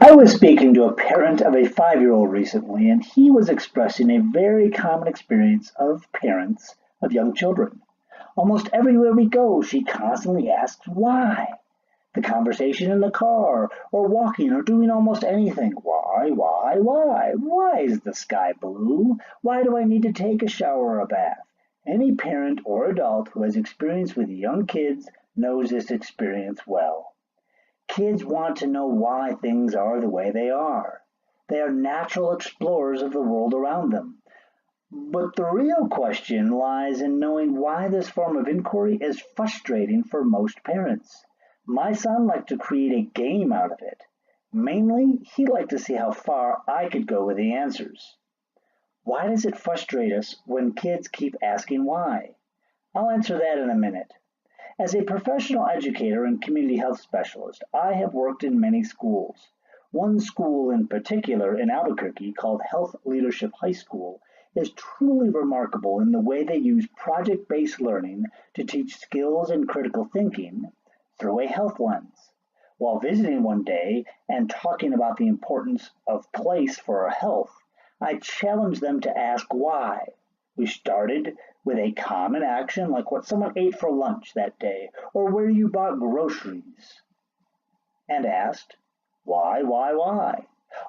I was speaking to a parent of a 5-year-old recently, and he was expressing a very common experience of parents of young children. Almost everywhere we go, she constantly asks why. The conversation in the car, or walking, or doing almost anything. Why, why, why? Why is the sky blue? Why do I need to take a shower or a bath? Any parent or adult who has experience with young kids knows this experience well. Kids want to know why things are the way they are. They are natural explorers of the world around them. But the real question lies in knowing why this form of inquiry is frustrating for most parents. My son liked to create a game out of it. Mainly, he liked to see how far I could go with the answers. Why does it frustrate us when kids keep asking why? I'll answer that in a minute. As a professional educator and community health specialist, I have worked in many schools. One school in particular in Albuquerque, called Health Leadership High School, is truly remarkable in the way they use project-based learning to teach skills and critical thinking through a health lens. While visiting one day and talking about the importance of place for our health, I challenged them to ask why. We started with a common action like what someone ate for lunch that day or where you bought groceries, and asked, why?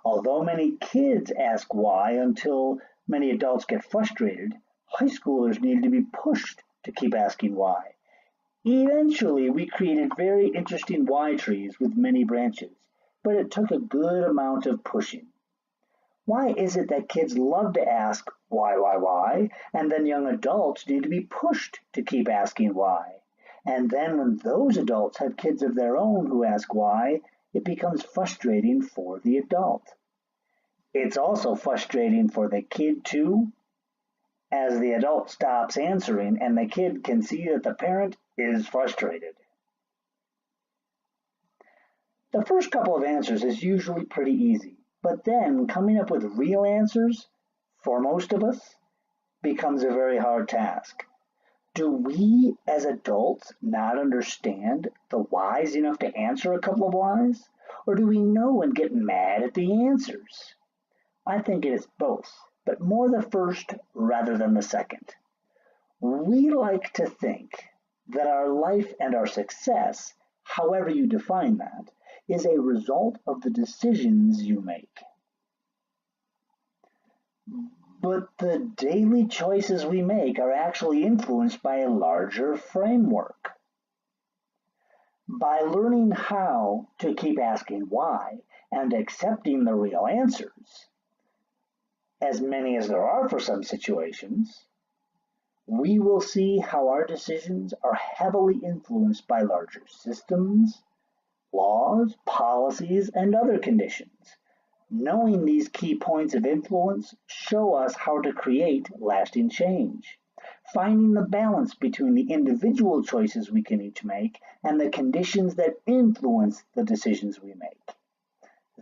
Although many kids ask why until many adults get frustrated, high schoolers needed to be pushed to keep asking why. Eventually, we created very interesting why trees with many branches, but it took a good amount of pushing. Why is it that kids love to ask why, and then young adults need to be pushed to keep asking why? And then when those adults have kids of their own who ask why, it becomes frustrating for the adult. It's also frustrating for the kid too, as the adult stops answering and the kid can see that the parent is frustrated. The first couple of answers is usually pretty easy. But then coming up with real answers, for most of us, becomes a very hard task. Do we as adults not understand the whys enough to answer a couple of whys? Or do we know and get mad at the answers? I think it is both, but more the first rather than the second. We like to think that our life and our success, however you define that, is a result of the decisions you make. But the daily choices we make are actually influenced by a larger framework. By learning how to keep asking why and accepting the real answers, as many as there are for some situations, we will see how our decisions are heavily influenced by larger systems, laws, policies, and other conditions. Knowing these key points of influence show us how to create lasting change, finding the balance between the individual choices we can each make and the conditions that influence the decisions we make.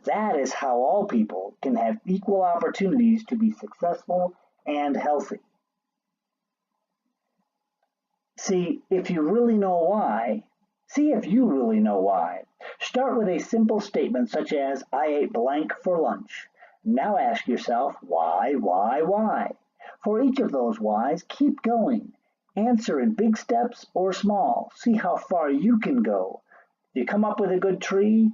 That is how all people can have equal opportunities to be successful and healthy. See if you really know why. See if you really know why. Start with a simple statement such as, I ate blank for lunch. Now ask yourself, why? For each of those whys, keep going. Answer in big steps or small. See how far you can go. If you come up with a good tree,